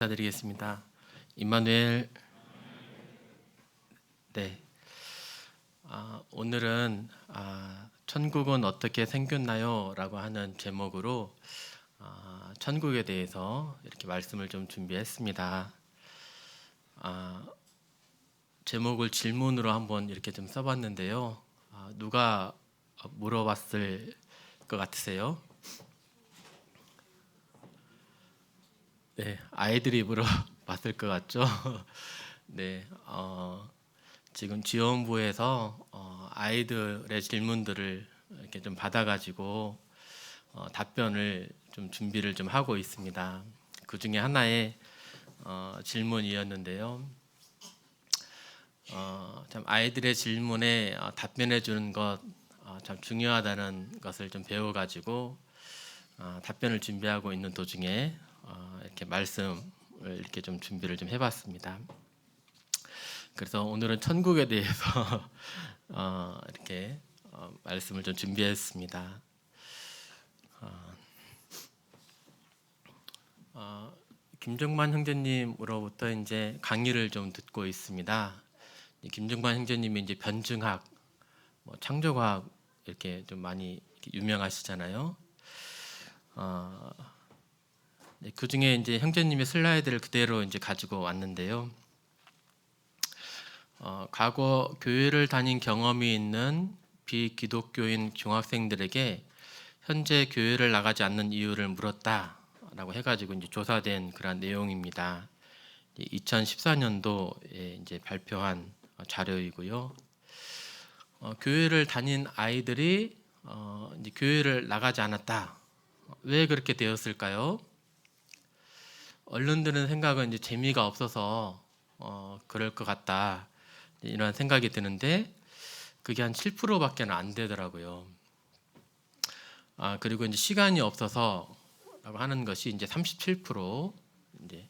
인사드리겠습니다. 임마누엘. 네. 오늘은 천국은 어떻게 생겼나요? 라고 하는 제목으로 천국에 대해서 이렇게 말씀을 좀 준비했습니다. 제목을 질문으로 한번 이렇게 좀 써봤는데요. 누가 물어봤을 것 같으세요? 네, 아이들이 물어봤을 것 같죠? 네, 지금 지원부에서 아이들의 질문들을 이렇게 좀 받아가지고 답변을 좀 준비를 좀 하고 있습니다. 그 중에 하나의 질문이었는데요. 참 아이들의 질문에 답변해 주는 것 참 중요하다는 것을 좀 배워가지고 답변을 준비하고 있는 도중에 이렇게 말씀을 이렇게 좀 준비를 좀 해봤습니다. 그래서 오늘은 천국에 대해서 이렇게 말씀을 좀 준비했습니다. 김정만 형제님으로부터 이제 강의를 좀 듣고 있습니다. 김정만 형제님이 이제 변증학, 창조과학 이렇게 좀 많이 이렇게 유명하시잖아요. 네, 그 중에 이제 형제님의 슬라이드를 그대로 이제 가지고 왔는데요. 과거 교회를 다닌 경험이 있는 비기독교인 중학생들에게 현재 교회를 나가지 않는 이유를 물었다라고 해가지고 이제 조사된 그런 내용입니다. 2014년도에 이제 발표한 자료이고요. 교회를 다닌 아이들이 이제 교회를 나가지 않았다. 왜 그렇게 되었을까요? 언론들은 생각은 이제 재미가 없어서 그럴 것 같다. 이런 생각이 드는데 그게 한 7%밖에 안 되더라고요. 그리고 이제 시간이 없어서라고 하는 것이 이제 37%. 이제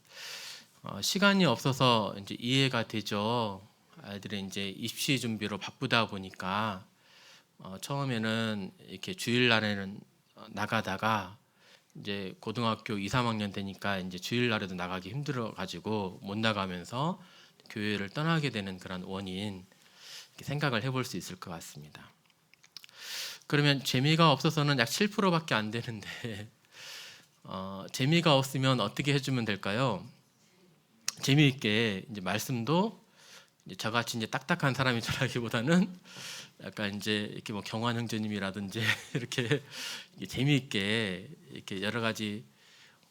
시간이 없어서 이제 이해가 되죠. 아이들이 이제 입시 준비로 바쁘다 보니까 처음에는 이렇게 주일날에는 나가다가 이제 고등학교 2, 3학년 되니까 이제 주일날에도 나가기 힘들어 가지고 못 나가면서 교회를 떠나게 되는 그런 원인 생각을 해볼 수 있을 것 같습니다. 그러면 재미가 없어서는 약 7%밖에 안 되는데 재미가 없으면 어떻게 해주면 될까요? 재미있게 이제 말씀도 이제 저같이 이제 딱딱한 사람이 전하기보다는 약간 이제 이렇게 뭐 경환 형제님이라든지 이렇게 재미있게 이렇게 여러 가지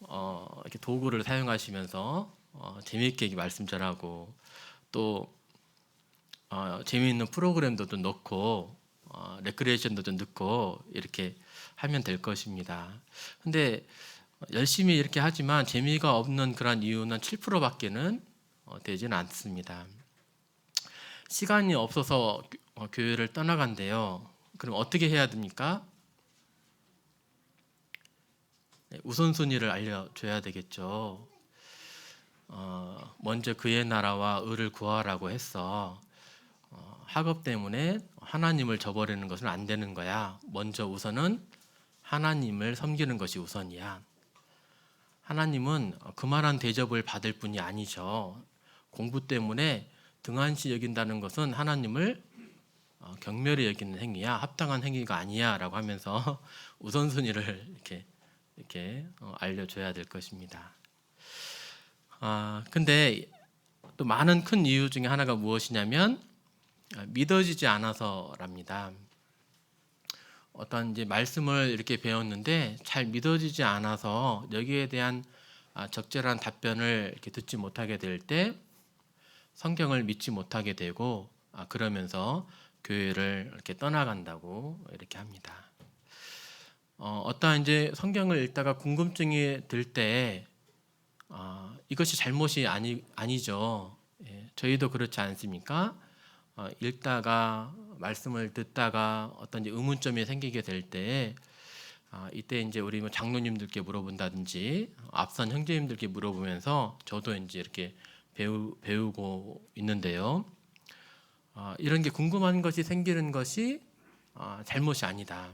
이렇게 도구를 사용하시면서 재미있게 말씀 전하고 또 재미있는 프로그램도 좀 넣고 레크리에이션도 좀 넣고 이렇게 하면 될 것입니다. 근데 열심히 이렇게 하지만 재미가 없는 그런 이유는 7%밖에는 되지는 않습니다. 시간이 없어서 교회를 떠나간대요. 그럼 어떻게 해야 됩니까? 우선순위를 알려줘야 되겠죠. 먼저 그의 나라와 의를 구하라고 했어. 학업 때문에 하나님을 저버리는 것은 안 되는 거야. 먼저 우선은 하나님을 섬기는 것이 우선이야. 하나님은 그만한 대접을 받을 뿐이 아니죠. 공부 때문에 등한시 여긴다는 것은 하나님을 경멸히 여기는 행위야. 합당한 행위가 아니야 라고 하면서 우선순위를 이렇게 알려줘야 될 것입니다. 근데 또 많은 큰 이유 중에 하나가 무엇이냐면 믿어지지 않아서랍니다. 어떤 이제 말씀을 이렇게 배웠는데 잘 믿어지지 않아서 여기에 대한 적절한 답변을 이렇게 듣지 못하게 될 때 성경을 믿지 못하게 되고 그러면서 교회를 이렇게 떠나간다고 이렇게 합니다. 어떠한 이제 성경을 읽다가 궁금증이 들 때 이것이 잘못이 아니죠. 예, 저희도 그렇지 않습니까? 읽다가 말씀을 듣다가 어떤 이제 의문점이 생기게 될 때 이때 이제 우리 뭐 장로님들께 물어본다든지 앞선 형제님들께 물어보면서 저도 이제 이렇게 배우고 있는데요. 이런 게 궁금한 것이 생기는 것이 잘못이 아니다.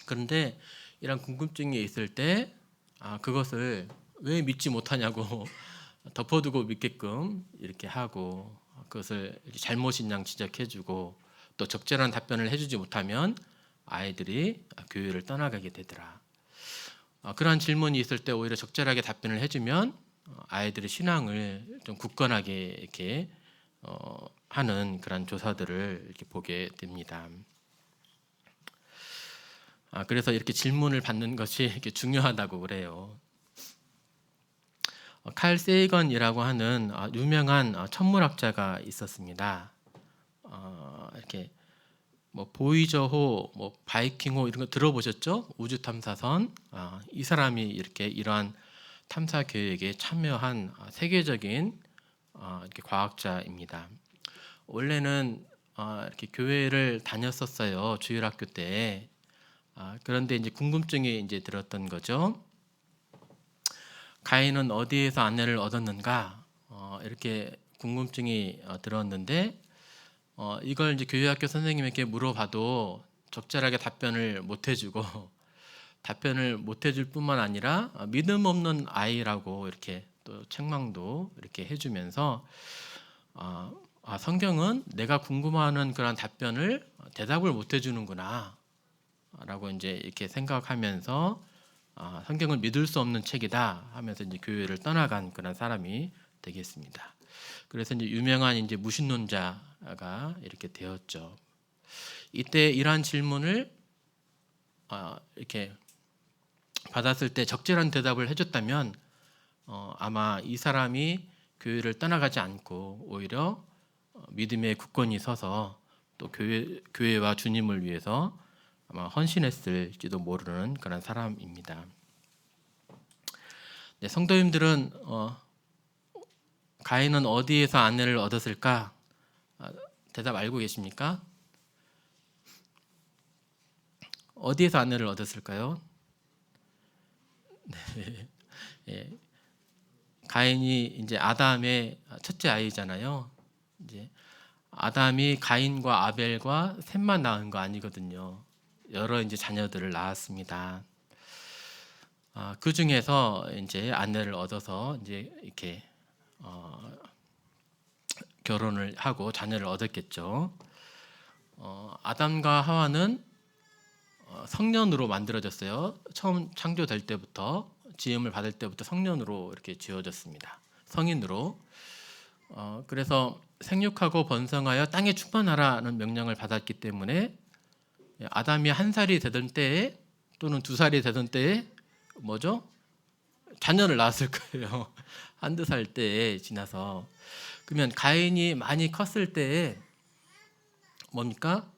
그런데 이런 궁금증이 있을 때 그것을 왜 믿지 못하냐고 덮어두고 믿게끔 이렇게 하고, 그것을 잘못인 양 지적해주고, 또 적절한 답변을 해주지 못하면 아이들이 교회를 떠나가게 되더라. 그러한 질문이 있을 때 오히려 적절하게 답변을 해주면 아이들의 신앙을 좀 굳건하게 이렇게 하는 그런 조사들을 이렇게 보게 됩니다. 그래서 이렇게 질문을 받는 것이 이렇게 중요하다고 그래요. 칼 세이건이라고 하는 유명한 천문학자가 있었습니다. 이렇게 뭐 보이저호, 뭐 바이킹호 이런 거 들어보셨죠? 우주 탐사선. 이 사람이 이렇게 이러한 탐사 계획에 참여한 세계적인 이렇게 과학자입니다. 원래는 이렇게 교회를 다녔었어요, 주일학교 때. 그런데 이제 궁금증이 이제 들었던 거죠. 가인은 어디에서 아내를 얻었는가? 이렇게 궁금증이 들었는데, 이걸 이제 교회학교 선생님에게 물어봐도 적절하게 답변을 못 해주고, 답변을 못 해줄 뿐만 아니라 믿음 없는 아이라고 이렇게 또 책망도 이렇게 해주면서, 성경은 내가 궁금해하는 그런 답변을 대답을 못 해주는구나 라고 이제 이렇게 생각하면서 성경을 믿을 수 없는 책이다 하면서 이제 교회를 떠나간 그런 사람이 되겠습니다. 그래서 이제 유명한 이제 무신론자가 이렇게 되었죠. 이때 이러한 질문을 이렇게 받았을 때 적절한 대답을 해줬다면 아마 이 사람이 교회를 떠나가지 않고 오히려 믿음의 굳건히 서서 또 교회와 주님을 위해서 아마 헌신했을지도 모르는 그런 사람입니다. 네, 성도님들은 가인은 어디에서 아내를 얻었을까? 대답 알고 계십니까? 어디에서 아내를 얻었을까요? 네. 예. 가인이 이제 아담의 첫째 아이잖아요. 이제 아담이 가인과 아벨과 셋만 낳은 거 아니거든요. 여러 이제 자녀들을 낳았습니다. 그 중에서 이제 아내를 얻어서 이제 이렇게 결혼을 하고 자녀를 얻었겠죠. 아담과 하와는 성년으로 만들어졌어요. 처음 창조될 때부터, 지음을 받을 때부터 성년으로 이렇게 지어졌습니다. 성인으로. 그래서 생육하고 번성하여 땅에 충만하라는 명령을 받았기 때문에 아담이 1살이 되던 때에 또는 2살이 되던 때에 뭐죠? 자녀를 낳았을 거예요. 1~2살 때에 지나서. 그러면 가인이 많이 컸을 때에 뭡니까?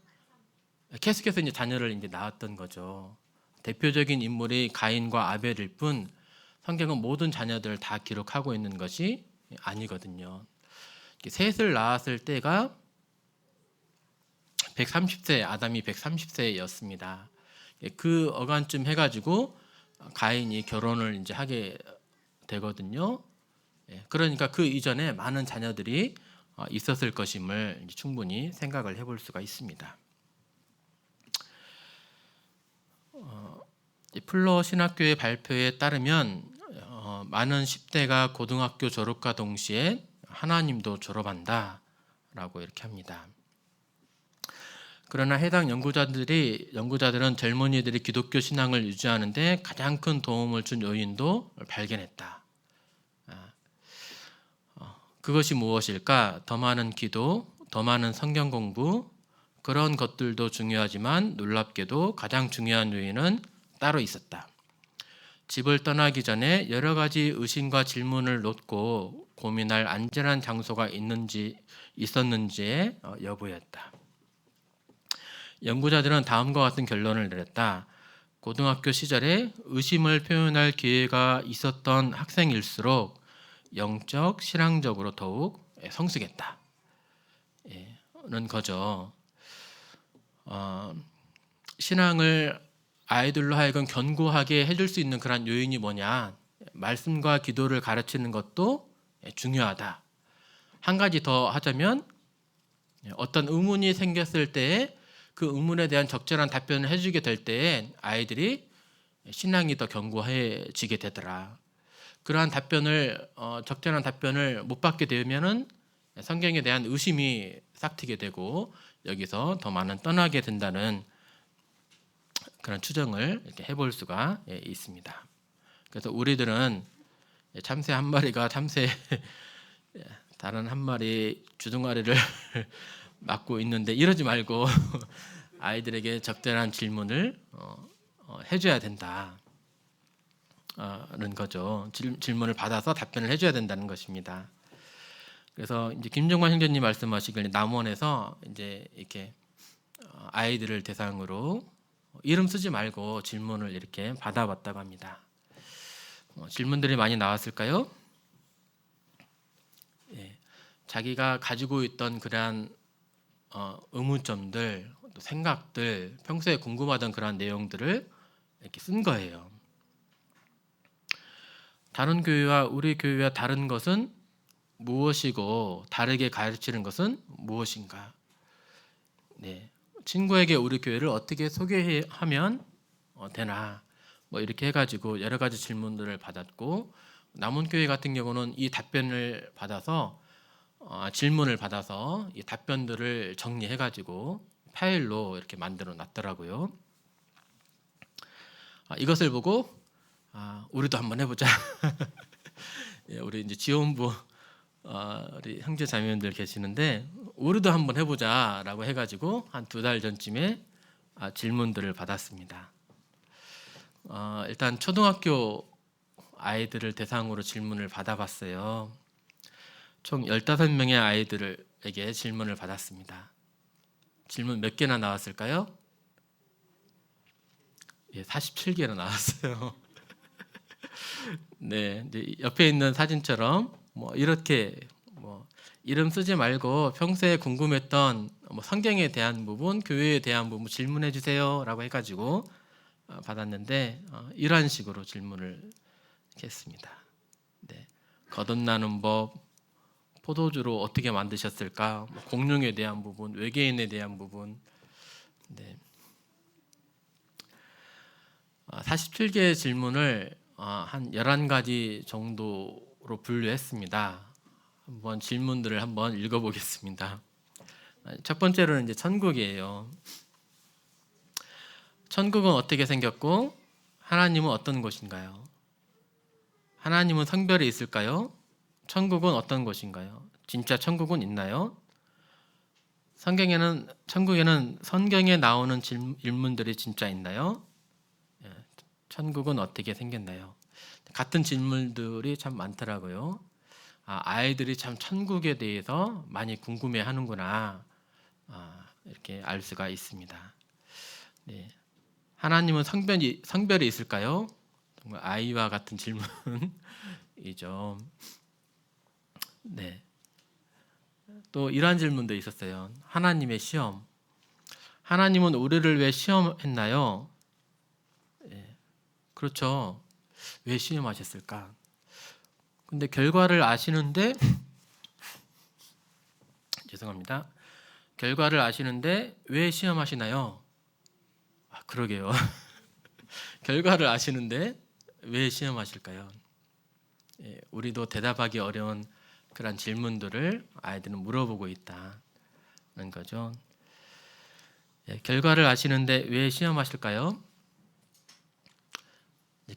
계속해서 이제 자녀를 이제 낳았던 거죠. 대표적인 인물이 가인과 아벨일 뿐 성경은 모든 자녀들을 다 기록하고 있는 것이 아니거든요. 셋을 낳았을 때가 130세, 아담이 130세였습니다. 그 어간쯤 해가지고 가인이 결혼을 이제 하게 되거든요. 그러니까 그 이전에 많은 자녀들이 있었을 것임을 충분히 생각을 해볼 수가 있습니다. 플러 신학교의 발표에 따르면 많은 10대가 고등학교 졸업과 동시에 하나님도 졸업한다 라고 이렇게 합니다. 그러나 해당 연구자들은 젊은이들이 기독교 신앙을 유지하는 데 가장 큰 도움을 준 요인도 발견했다. 그것이 무엇일까? 더 많은 기도, 더 많은 성경 공부, 그런 것들도 중요하지만 놀랍게도 가장 중요한 요인은 따로 있었다. 집을 떠나기 전에 여러 가지 의심과 질문을 놓고 고민할 안전한 장소가 있었는지의 여부였다. 연구자들은 다음과 같은 결론을 내렸다. 고등학교 시절에 의심을 표현할 기회가 있었던 학생일수록 영적, 신앙적으로 더욱 성숙했다. 는 거죠. 신앙을 아이들로 하여금 견고하게 해줄 수 있는 그런 요인이 뭐냐? 말씀과 기도를 가르치는 것도 중요하다. 한 가지 더 하자면 어떤 의문이 생겼을 때에 그 의문에 대한 적절한 답변을 해주게 될 때에 아이들이 신앙이 더 견고해지게 되더라. 그러한 답변을 적절한 답변을 못 받게 되면은 성경에 대한 의심이 싹트게 되고 여기서 더 많은 떠나게 된다는 그런 추정을 이렇게 해볼 수가 있습니다. 그래서 우리들은 참새 한 마리가 참새 다른 한 마리 주둥아리를 맡고 있는데 이러지 말고 아이들에게 적절한 질문을 해줘야 된다는 거죠. 질문을 받아서 답변을 해줘야 된다는 것입니다. 그래서 이제 김종관 형제님 말씀하시길 남원에서 이제 이렇게 아이들을 대상으로 이름 쓰지 말고 질문을 이렇게 받아봤다고 합니다. 질문들이 많이 나왔을까요? 예, 자기가 가지고 있던 그러한 의문점들, 또 생각들, 평소에 궁금하던 그런 내용들을 이렇게 쓴 거예요. 다른 교회와 우리 교회와 다른 것은 무엇이고 다르게 가르치는 것은 무엇인가? 네, 친구에게 우리 교회를 어떻게 소개하면 되나? 뭐 이렇게 해가지고 여러 가지 질문들을 받았고 남원교회 같은 경우는 이 답변을 받아서 질문을 받아서 이 답변들을 정리해가지고 파일로 이렇게 만들어 놨더라고요. 이것을 보고 우리도 한번 해보자. 예, 우리 이제 지원부 우리 형제 자매님들 계시는데 우리도 한번 해보자라고 해가지고 한 2달 전쯤에 질문들을 받았습니다. 일단 초등학교 아이들을 대상으로 질문을 받아봤어요. 총 15명의 아이들에게 질문을 받았습니다. 질문 몇 개나 나왔을까요? 예, 47개나 나왔어요. 네, 이제 옆에 있는 사진처럼 뭐 이렇게 뭐 이름 쓰지 말고 평소에 궁금했던 뭐 성경에 대한 부분, 교회에 대한 부분 질문해 주세요라고 해가지고 받았는데 이러한 식으로 질문을 했습니다. 네, 거듭나는 법, 포도주로 어떻게 만드셨을까, 뭐 공룡에 대한 부분, 외계인에 대한 부분, 네. 47개의 질문을 한 11가지 정도로 분류했습니다. 한번 질문들을 한번 읽어보겠습니다. 첫 번째로는 이제 천국이에요. 천국은 어떻게 생겼고 하나님은 어떤 곳인가요? 하나님은 성별이 있을까요? 천국은 어떤 곳인가요? 진짜 천국은 있나요? 천국에는 성경에 나오는 질문들이 진짜 있나요? 천국은 어떻게 생겼나요? 같은 질문들이 참 많더라고요. 아이들이 참 천국에 대해서 많이 궁금해하는구나 이렇게 알 수가 있습니다. 네. 하나님은 성별이 있을까요? 정말 아이와 같은 질문이죠. 네. 또 이러한 질문도 있었어요. 하나님의 시험. 하나님은 우리를 왜 시험했나요? 네. 그렇죠. 왜 시험하셨을까? 근데 결과를 아시는데 죄송합니다. 결과를 아시는데 왜 시험하시나요? 그러게요. 결과를 아시는데 왜 시험하실까요? 예, 우리도 대답하기 어려운 그런 질문들을 아이들은 물어보고 있다는 거죠. 예, 결과를 아시는데 왜 시험하실까요?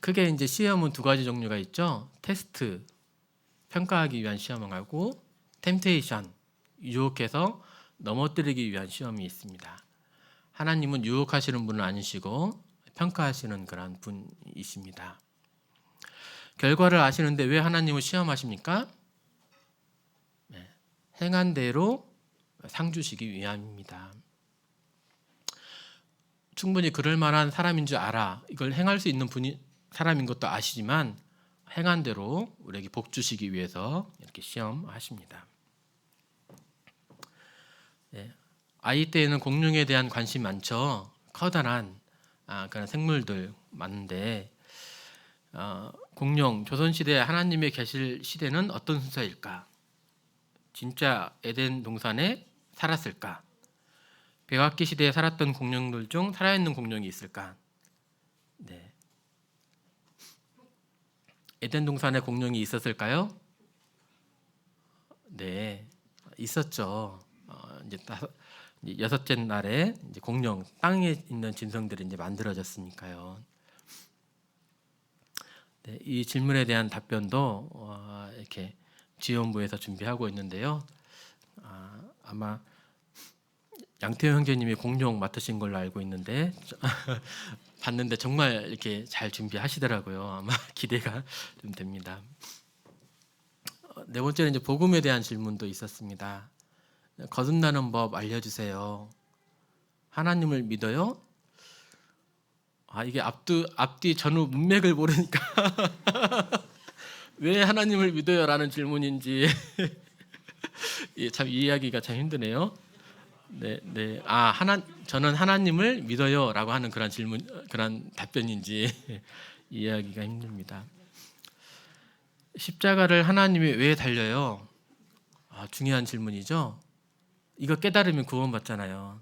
크게 이제 시험은 2가지 종류가 있죠. 테스트, 평가하기 위한 시험하고 템테이션, 유혹해서 넘어뜨리기 위한 시험이 있습니다. 하나님은 유혹하시는 분은 아니시고 평가하시는 그런 분이십니다. 결과를 아시는데 왜 하나님을 시험하십니까? 네, 행한 대로 상 주시기 위함입니다. 충분히 그럴 만한 사람인 줄 알아. 이걸 행할 수 있는 사람인 것도 아시지만 행한 대로 우리에게 복 주시기 위해서 이렇게 시험하십니다. 네, 아이 때에는 공룡에 대한 관심이 많죠. 커다란 그런 생물들 많은데 공룡, 조선시대 하나님의 계실 시대는 어떤 순서일까? 진짜 에덴 동산에 살았을까? 백악기 시대에 살았던 공룡들 중 살아있는 공룡이 있을까? 네. 에덴 동산에 공룡이 있었을까요? 네, 있었죠. 이제 여섯째 날에 이제 공룡 땅에 있는 짐승들이 이제 만들어졌으니까요. 네, 이 질문에 대한 답변도 이렇게 지원부에서 준비하고 있는데요. 아마 양태호 형제님이 공룡 맡으신 걸로 알고 있는데 봤는데 정말 이렇게 잘 준비하시더라고요. 아마 기대가 좀 됩니다. 네 번째는 이제 복음에 대한 질문도 있었습니다. 거듭나는 법 알려주세요. 하나님을 믿어요? 이게 앞뒤 전후 문맥을 모르니까 왜 하나님을 믿어요라는 질문인지 참 이해하기가 참 힘드네요. 네, 네. 저는 하나님을 믿어요라고 하는 그런 질문, 그런 답변인지 이해하기가 힘듭니다. 십자가를 하나님이 왜 달려요? 중요한 질문이죠. 이거 깨달으면 구원받잖아요.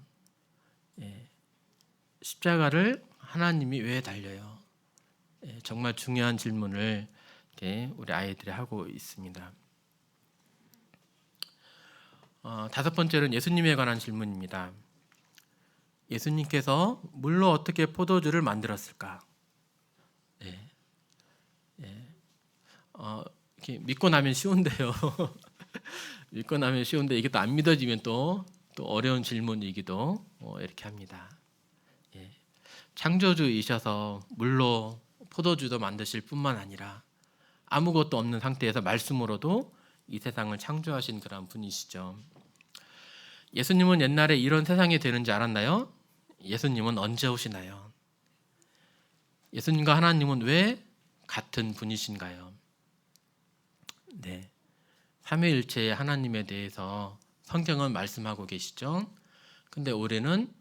예. 십자가를 하나님이 왜 달려요? 예, 정말 중요한 질문을 우리 아이들이 하고 있습니다. 다섯 번째는 예수님에 관한 질문입니다. 예수님께서 물로 어떻게 포도주를 만들었을까? 예. 예. 이렇게 믿고 나면 쉬운데요. 믿고 나면 쉬운데 이게 또 안 믿어지면 또 어려운 질문이기도 이렇게 합니다. 예. 창조주이셔서 물로 포도주도 만드실 뿐만 아니라 아무것도 없는 상태에서 말씀으로도 이 세상을 창조하신 그런 분이시죠. 예수님은 옛날에 이런 세상이 되는지 알았나요? 예수님은 언제 오시나요? 예수님과 하나님은 왜 같은 분이신가요? 네, 삼위일체의 하나님에 대해서 성경은 말씀하고 계시죠. 근데 우리는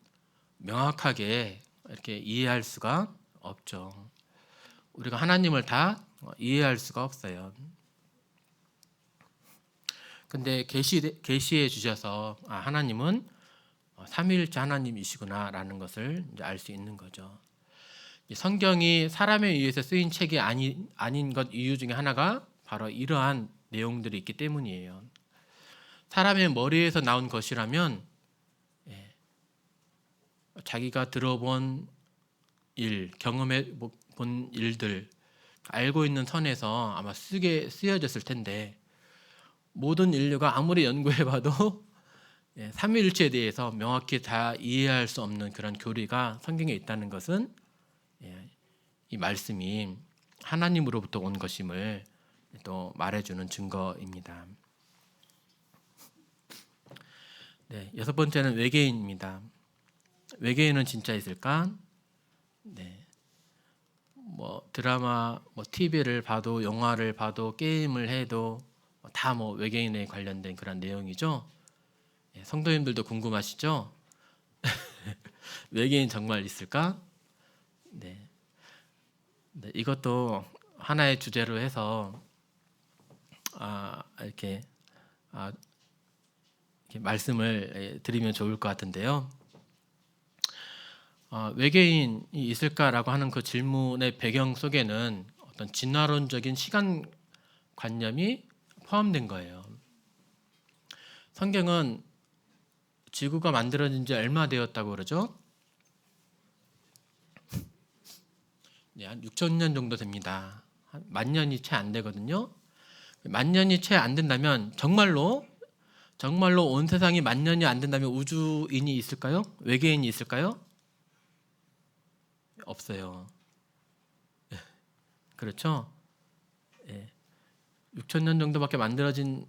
명확하게 이렇게 이해할 수가 없죠. 우리가 하나님을 다 이해할 수가 없어요. 근데 계시해 주셔서 하나님은 삼위일체 하나님이시구나라는 것을 알 수 있는 거죠. 성경이 사람에 의해서 쓰인 책이 아닌 것 이유 중에 하나가 바로 이러한 내용들이 있기 때문이에요. 사람의 머리에서 나온 것이라면 자기가 들어본 일, 경험해 본 일들, 알고 있는 선에서 아마 쓰여졌을 텐데 모든 인류가 아무리 연구해봐도 삼위일체에 대해서 명확히 다 이해할 수 없는 그런 교리가 성경에 있다는 것은 이 말씀이 하나님으로부터 온 것임을 또 말해주는 증거입니다. 네, 여섯 번째는 외계인입니다. 외계인은 진짜 있을까? 네, 드라마, TV를 봐도 영화를 봐도 게임을 해도 다 외계인에 관련된 그런 내용이죠. 성도님들도 궁금하시죠? 외계인 정말 있을까? 네. 네, 이것도 하나의 주제로 해서 이렇게 말씀을 드리면 좋을 것 같은데요. 외계인이 있을까라고 하는 그 질문의 배경 속에는 어떤 진화론적인 시간 관념이 포함된 거예요. 성경은 지구가 만들어진 지 얼마 되었다고 그러죠? 네, 한 6,000년 정도 됩니다. 한 10,000년이 채 안 되거든요. 10,000년이 채 안 된다면 정말로 온 세상이 10,000년이 안 된다면 우주인이 있을까요? 외계인이 있을까요? 없어요. 그렇죠? 6,000년 정도밖에 만들어진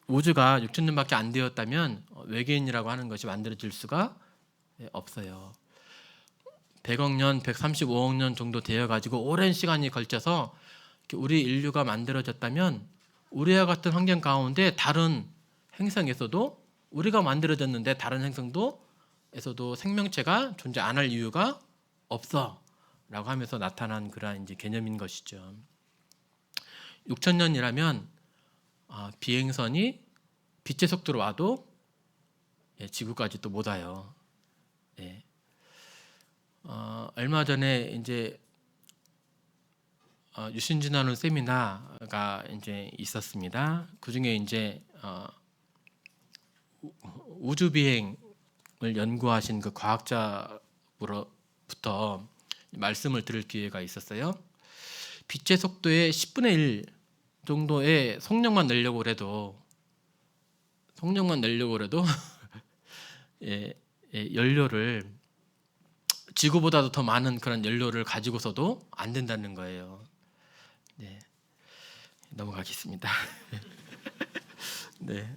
우주가 6,000년밖에 안 되었다면 외계인이라고 하는 것이 만들어질 수가 없어요. 100억 년, 135억 년 정도 되어가지고 오랜 시간이 걸쳐서 우리 인류가 만들어졌다면 우리와 같은 환경 가운데 다른 행성에서도 우리가 만들어졌는데 다른 행성에서도 생명체가 존재 안 할 이유가 없어 라고 하면서 나타난 그러한 이제 개념인 것이죠. 6,000년이라면 비행선이 빛의 속도로 와도 지구까지 또 못 와요. 얼마 전에 이제 유신진화론 세미나가 이제 있었습니다. 그 중에 이제 우주 비행을 연구하신 그 과학자로부터 말씀을 들을 기회가 있었어요. 빛의 속도의 10분의 1 정도의 속력만 내려고 해도 예, 연료를 지구보다도 더 많은 그런 연료를 가지고서도 안 된다는 거예요. 네, 넘어가겠습니다. 네,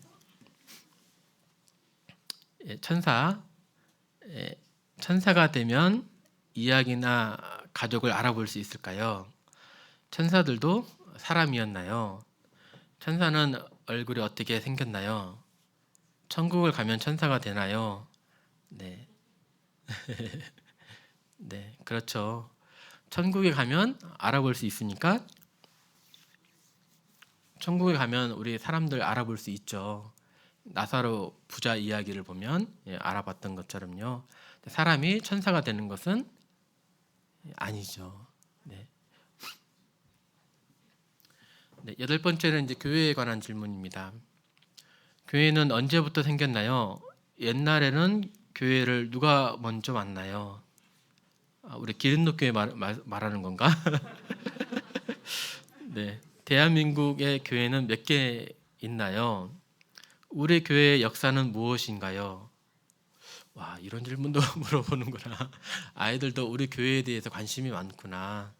천사가 되면 이야기나 가족을 알아볼 수 있을까요? 천사들도 사람이었나요? 천사는 얼굴이 어떻게 생겼나요? 천국을 가면 천사가 되나요? 네. 네, 그렇죠. 천국에 가면 알아볼 수 있으니까 천국에 가면 우리 사람들 알아볼 수 있죠. 나사로 부자 이야기를 보면 알아봤던 것처럼요. 사람이 천사가 되는 것은 아니죠. 네. 네, 여덟 번째는 이제 교회에 관한 질문입니다. 교회는 언제부터 생겼나요? 옛날에는 교회를 누가 먼저 만나요? 우리 기린노교회 말하는 건가? 네, 대한민국의 교회는 몇 개 있나요? 우리 교회의 역사는 무엇인가요? 와, 이런 질문도 물어보는구나. 아이들도 우리 교회에 대해서 관심이 많구나.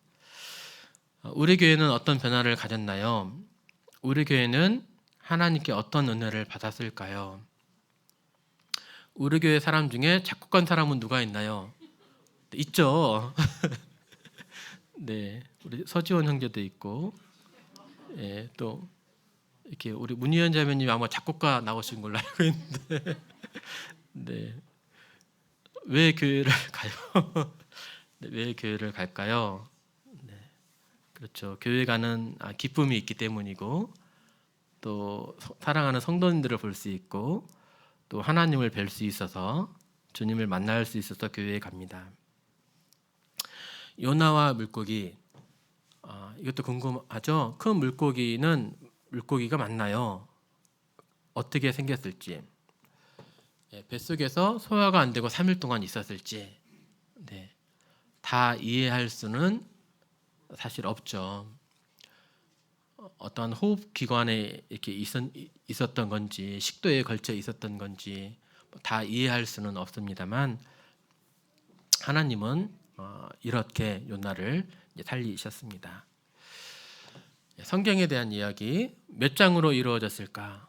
우리 교회는 어떤 변화를 가졌나요? 우리 교회는 하나님께 어떤 은혜를 받았을까요? 우리 교회 사람 중에 작곡한 사람은 누가 있나요? 있죠. 네, 우리 서지원 형제도 있고, 예, 또 이렇게 우리 문희연 자매님 아마 작곡가 나오신 걸로 알고 있는데, 네, 왜 교회를 가요? 네, 왜 교회를 갈까요? 네, 그렇죠. 교회 가는 기쁨이 있기 때문이고, 또 사랑하는 성도님들을 볼 수 있고, 또 하나님을 뵐 수 있어서 주님을 만날 수 있어서 교회에 갑니다. 요나와 물고기, 이것도 궁금하죠? 큰 물고기가 맞나요? 어떻게 생겼을지, 뱃속에서 소화가 안 되고 3일 동안 있었을지, 네, 다 이해할 수는 사실 없죠. 어떤 호흡 기관에 이렇게 있었던 건지, 식도에 걸쳐 있었던 건지 다 이해할 수는 없습니다만, 하나님은 이렇게 요나를 살리셨습니다. 성경에 대한 이야기, 몇 장으로 이루어졌을까?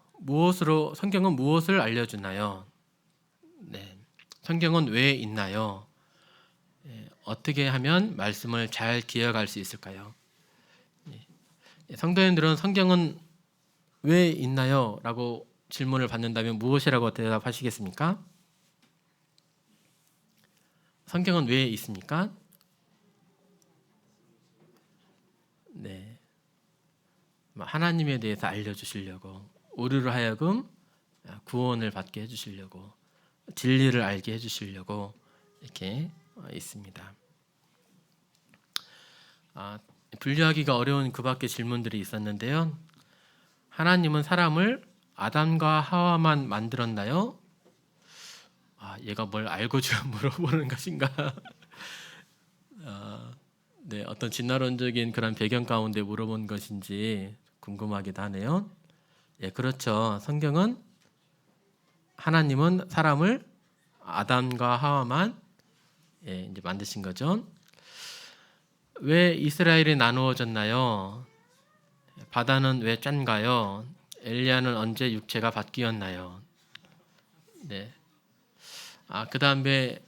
성경은 무엇을 알려주나요? 네, 성경은 왜 있나요? 어떻게 하면 말씀을 잘 기억할 수 있을까요? 성도님들은 성경은 왜 있나요? 라고 질문을 받는다면 무엇이라고 대답하시겠습니까? 성경은 왜 있습니까? 네, 하나님에 대해서 알려주시려고, 우리로 하여금 구원을 받게 해주시려고, 진리를 알게 해주시려고 이렇게 있습니다. 분류하기가 어려운 그 밖의 질문들이 있었는데요. 하나님은 사람을 아담과 하와만 만들었나요? 얘가 뭘 알고 지금 물어보는 것인가? 네, 어떤 진화론적인 그런 배경 가운데 물어본 것인지 궁금하기도 하네요. 예, 그렇죠. 성경은 하나님은 사람을 아담과 하와만 이제 만드신 거죠. 왜 이스라엘이 나누어졌나요? 바다는 왜 짠가요? 엘리야는 언제 육체가 바뀌었나요? 네. 그 다음에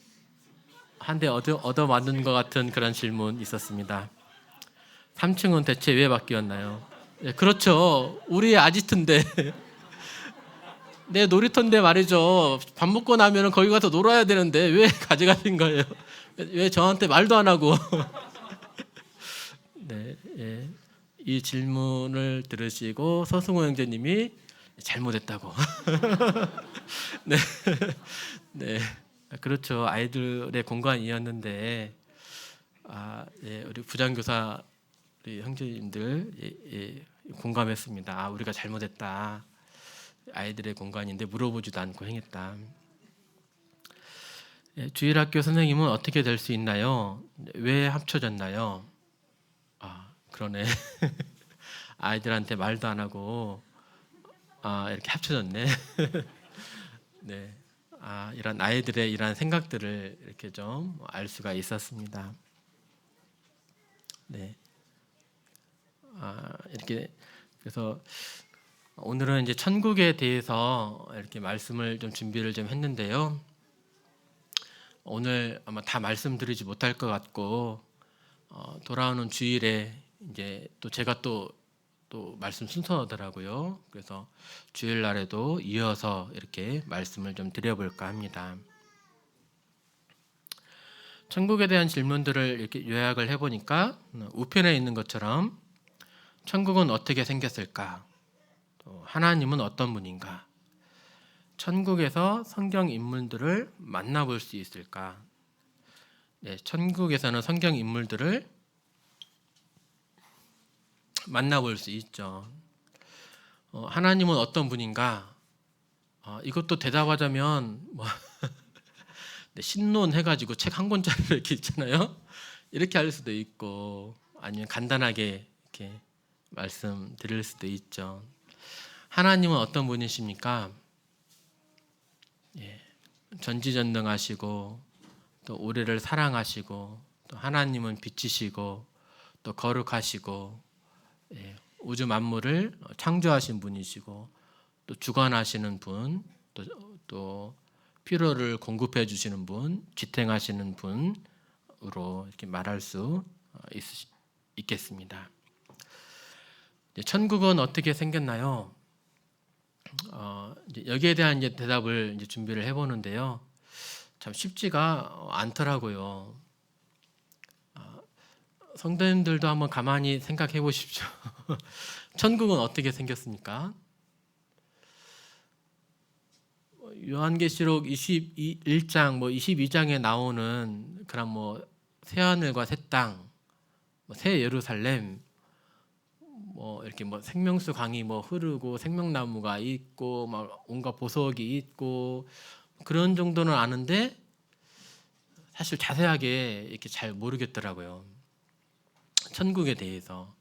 한 대 얻어 맞는 것 같은 그런 질문 있었습니다. 3층은 대체 왜 바뀌었나요? 네, 그렇죠. 우리의 아지트인데 내 놀이터인데 말이죠. 밥 먹고 나면 거기 가서 놀아야 되는데 왜 가져가신 거예요? 왜 저한테 말도 안 하고? 네, 예. 이 질문을 들으시고 서승호 형제님이 잘못했다고. 네, 네, 그렇죠. 아이들의 공간이었는데, 예, 우리 부장교사 우리 형제님들 공감했습니다. 아, 우리가 잘못했다. 아이들의 공간인데 물어보지도 않고 행했다. 주일학교 선생님은 어떻게 될 수 있나요? 왜 합쳐졌나요? 아, 그러네. 아이들한테 말도 안 하고 이렇게 합쳐졌네. 네. 이런 아이들의 이런 생각들을 이렇게 좀 알 수가 있었습니다. 네. 이렇게 그래서 오늘은 이제 천국에 대해서 이렇게 말씀을 좀 준비를 좀 했는데요. 오늘 아마 다 말씀드리지 못할 것 같고 돌아오는 주일에 이제 또 제가 또 말씀 순서더라고요. 그래서 주일 날에도 이어서 이렇게 말씀을 좀 드려볼까 합니다. 천국에 대한 질문들을 이렇게 요약을 해보니까 우편에 있는 것처럼 천국은 어떻게 생겼을까? 또 하나님은 어떤 분인가? 천국에서 성경 인물들을 만나볼 수 있을까? 네, 천국에서는 성경 인물들을 만나볼 수 있죠. 하나님은 어떤 분인가? 이것도 대답하자면 네, 신론해가지고 책 한 권짜리 이렇게 있잖아요. 이렇게 할 수도 있고 아니면 간단하게 이렇게 말씀드릴 수도 있죠. 하나님은 어떤 분이십니까? 전지전능하시고 또 우리를 사랑하시고 또 하나님은 빛이시고 또 거룩하시고 우주 만물을 창조하신 분이시고 또 주관하시는 분, 또 필요를 공급해 주시는 분, 지탱하시는 분으로 이렇게 말할 수 있겠습니다. 천국은 어떻게 생겼나요? 여기에 대한 이제 대답을 이제 준비를 해보는데요. 참 쉽지가 않더라고요. 성도님들도 한번 가만히 생각해 보십시오. 천국은 어떻게 생겼습니까? 요한계시록 21장, 22장에 나오는 그런 새하늘과 새 땅, 새 예루살렘, 이렇게 생명수 강이 흐르고 생명나무가 있고 막 온갖 보석이 있고 그런 정도는 아는데 사실 자세하게 이렇게 잘 모르겠더라고요. 천국에 대해서.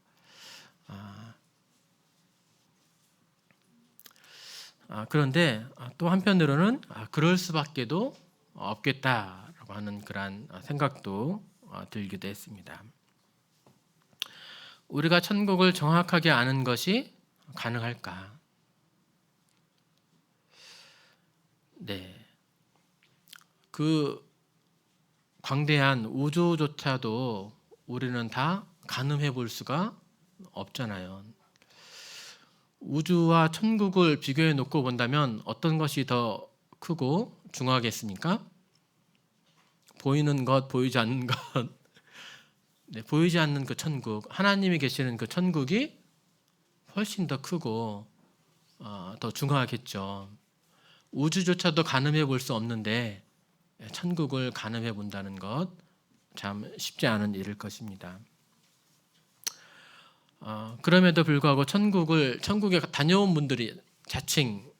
그런데 또 한편으로는 그럴 수밖에도 없겠다라고 하는 그런 생각도 들기도 했습니다. 우리가 천국을 정확하게 아는 것이 가능할까? 네. 그 광대한 우주조차도 우리는 다 가늠해 볼 수가 없잖아요. 우주와 천국을 비교해 놓고 본다면 어떤 것이 더 크고 중하겠습니까? 보이는 것, 보이지 않는 것. 네, 보이지 않는 그 천국, 하나님이 계시는 그 천국이 훨씬 더 크고 더 중하겠죠. 우주조차도 가늠해 볼 수 없는데 천국을 가늠해 본다는 것 참 쉽지 않은 일일 것입니다. 그럼에도 불구하고 천국에 다녀온 분들이 자칭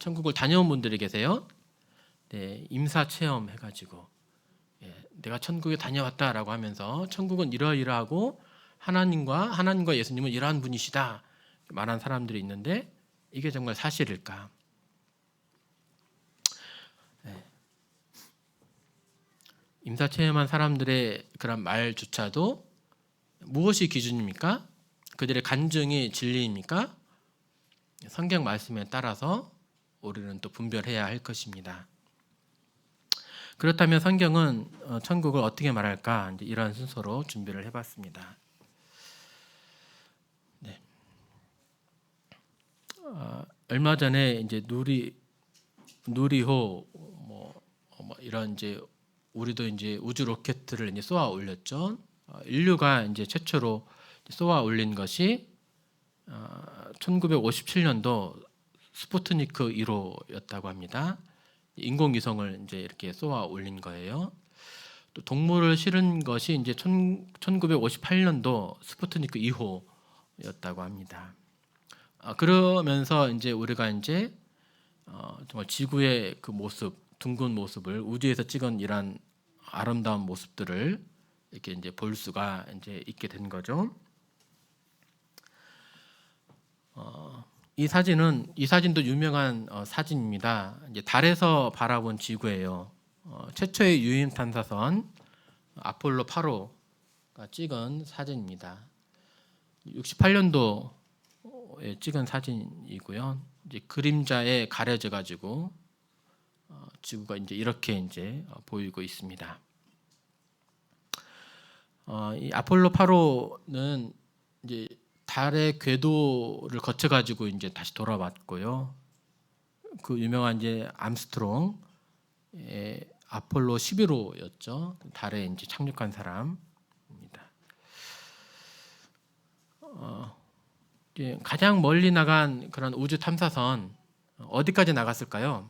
천국을 다녀온 분들이 계세요. 네, 임사 체험 해가지고 내가 천국에 다녀왔다라고 하면서 천국은 이러이러하고 하나님과 예수님은 이러한 분이시다 말한 사람들이 있는데 이게 정말 사실일까? 임사 체험한 사람들의 그런 말조차도 무엇이 기준입니까? 그들의 간증이 진리입니까? 성경 말씀에 따라서 우리는 또 분별해야 할 것입니다. 그렇다면 성경은 천국을 어떻게 말할까? 이제 이런 순서로 준비를 해봤습니다. 네. 얼마 전에 이제 누리호 이런 이제 우리도 이제 우주 로켓을 이제 쏘아 올렸죠. 인류가 이제 최초로 쏘아 올린 것이 1957년도 스푸트니크 1호였다고 합니다. 인공위성을 이제 이렇게 쏘아 올린 거예요. 또 동물을 실은 것이 이제 1958년도 스푸트니크 2호였다고 합니다. 그러면서 이제 우리가 이제 정말 지구의 그 모습, 둥근 모습을 우주에서 찍은 이런 아름다운 모습들을 이렇게 이제 볼 수가 이제 있게 된 거죠. 이 사진도 유명한 사진입니다. 이제 달에서 바라본 지구예요. 최초의 유인 탐사선 아폴로 8호가 찍은 사진입니다. 68년도에 찍은 사진이고요. 이제 그림자에 가려져 가지고 지구가 이제 이렇게 이제 보이고 있습니다. 이 아폴로 8호는 이제 달의 궤도를 거쳐 가지고 이제 다시 돌아왔고요. 그 유명한 이제 암스트롱 아폴로 11호였죠. 달에 이제 착륙한 사람입니다. 가장 멀리 나간 그런 우주 탐사선 어디까지 나갔을까요?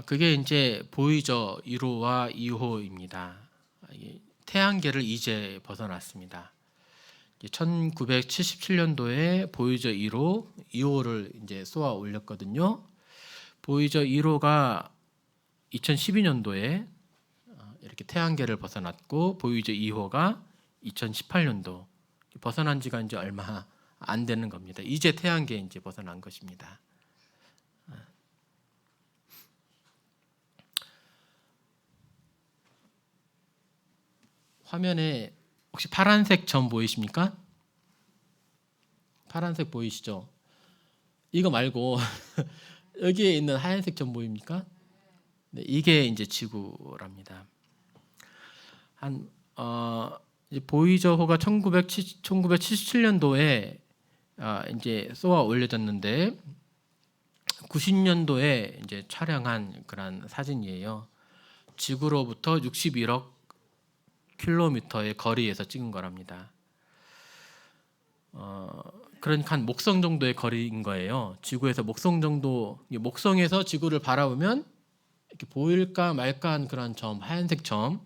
그게 이제 보이저 1호와 2호입니다. 태양계를 이제 벗어났습니다. 1977년도에 보이저 1호, 2호를 이제 쏘아 올렸거든요. 보이저 1호가 2012년도에 이렇게 태양계를 벗어났고 보이저 2호가 2018년도 벗어난 지가 이제 얼마 안 되는 겁니다. 이제 태양계 이제 벗어난 것입니다. 화면에 혹시 파란색 점 보이십니까? 파란색 보이시죠? 이거 말고 여기에 있는 하얀색 점 보입니까? 네, 이게 이제 지구랍니다. 이제 보이저호가 1977년도에 이제 쏘아 올려졌는데 90년도에 이제 촬영한 그런 사진이에요. 지구로부터 61억 킬로미터의 거리에서 찍은 거랍니다. 그러니까 한 목성 정도의 거리인 거예요. 지구에서 목성 정도, 목성에서 지구를 바라보면 이렇게 보일까 말까 한 그런 점, 하얀색 점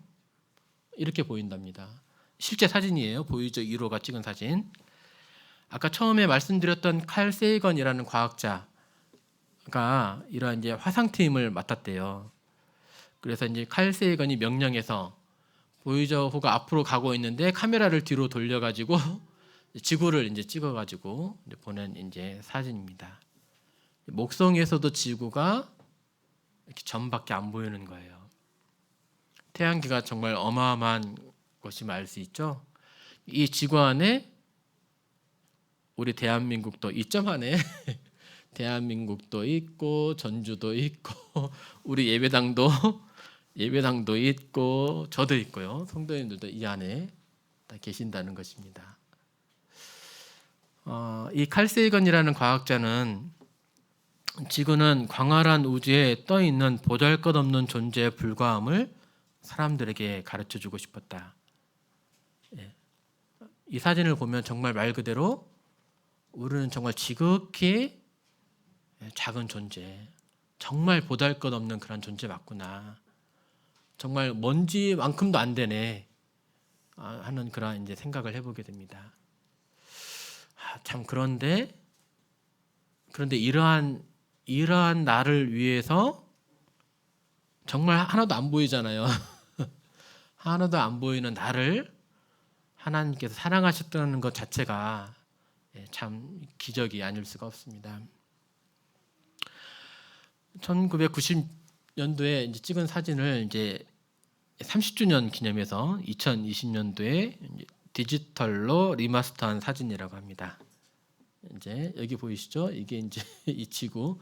이렇게 보인답니다. 실제 사진이에요. 보이저 1호가 찍은 사진. 아까 처음에 말씀드렸던 칼 세이건이라는 과학자가 이러한 이제 화상팀을 맡았대요. 그래서 이제 칼 세이건이 명령해서 보이저호가 앞으로 가고 있는데 카메라를 뒤로 돌려가지고 지구를 이제 찍어가지고 이제 보낸 이제 사진입니다. 목성에서도 지구가 이렇게 점밖에 안 보이는 거예요. 태양계가 정말 어마어마한 것임을 알 수 있죠. 이 지구 안에 우리 대한민국도 이 점 안에 대한민국도 있고 전주도 있고 우리 예배당도 있고 저도 있고요. 성도님들도 이 안에 다 계신다는 것입니다. 이 칼 세이건이라는 과학자는 지구는 광활한 우주에 떠 있는 보잘것없는 존재에 불과함을 사람들에게 가르쳐 주고 싶었다. 이 사진을 보면 정말 말 그대로 우리는 정말 지극히 작은 존재, 정말 보잘것없는 그런 존재 맞구나. 정말 먼지만큼도 안 되네 하는 그런 이제 생각을 해보게 됩니다. 참 그런데 이러한 나를 위해서 정말 하나도 안 보이잖아요. 하나도 안 보이는 나를 하나님께서 사랑하셨다는 것 자체가 참 기적이 아닐 수가 없습니다. 1990년도에 이제 찍은 사진을 이제 30주년 기념해서 2020년도에 디지털로 리마스터한 사진이라고 합니다. 이제 여기 보이시죠? 이게 이제 이 지구가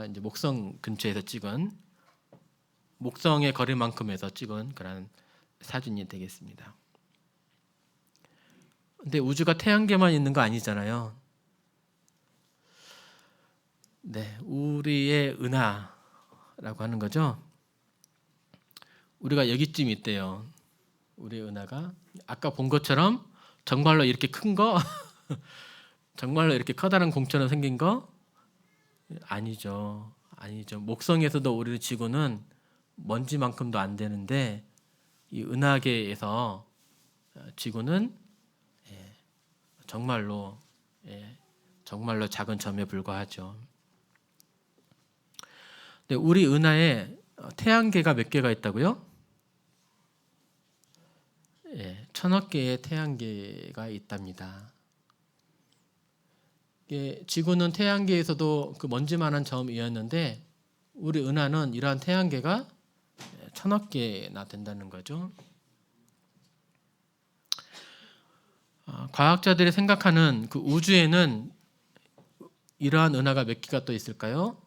이제 목성 근처에서 찍은 목성의 거리만큼에서 찍은 그런 사진이 되겠습니다. 근데 우주가 태양계만 있는 거 아니잖아요. 네, 우리의 은하라고 하는 거죠. 우리가 여기쯤 있대요. 우리의 은하가 아까 본 것처럼 정말로 이렇게 큰 거, 정말로 이렇게 커다란 공처럼 생긴 거 아니죠. 아니죠. 목성에서도 오히려 지구는 먼지만큼도 안 되는데 이 은하계에서 지구는 정말로 정말로 작은 점에 불과하죠. 근데 우리 은하에 태양계가 몇 개가 있다고요? 1000억 개의 태양계가 있답니다. 지구는 태양계에서도 그 먼지만한 점이었는데 우리 은하는 이러한 태양계가 1000억 개나 된다는 거죠. 과학자들이 생각하는 그 우주에는 이러한 은하가 몇 개가 또 있을까요?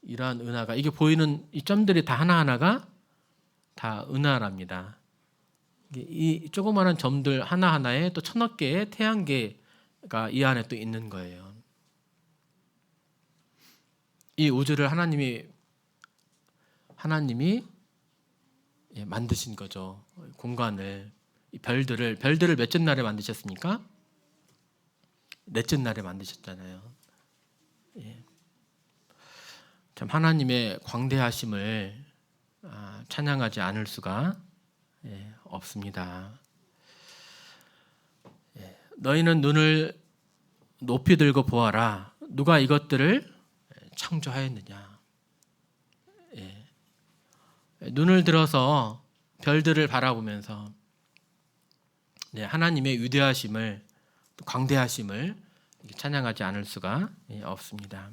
이러한 은하가 이게 보이는 이 점들이 다 하나하나가 다 은하랍니다. 이 조그마한 점들 하나하나에 또 1000억 개의 태양계가 이 안에 또 있는 거예요. 이 우주를 하나님이 만드신 거죠. 공간을, 이 별들을 몇째 날에 만드셨습니까? 넷째 날에 만드셨잖아요. 참 하나님의 광대하심을 찬양하지 않을 수가 없습니다. 너희는 눈을 높이 들고 보아라. 누가 이것들을 창조하였느냐. 눈을 들어서 별들을 바라보면서 하나님의 위대하심을, 광대하심을 찬양하지 않을 수가 없습니다.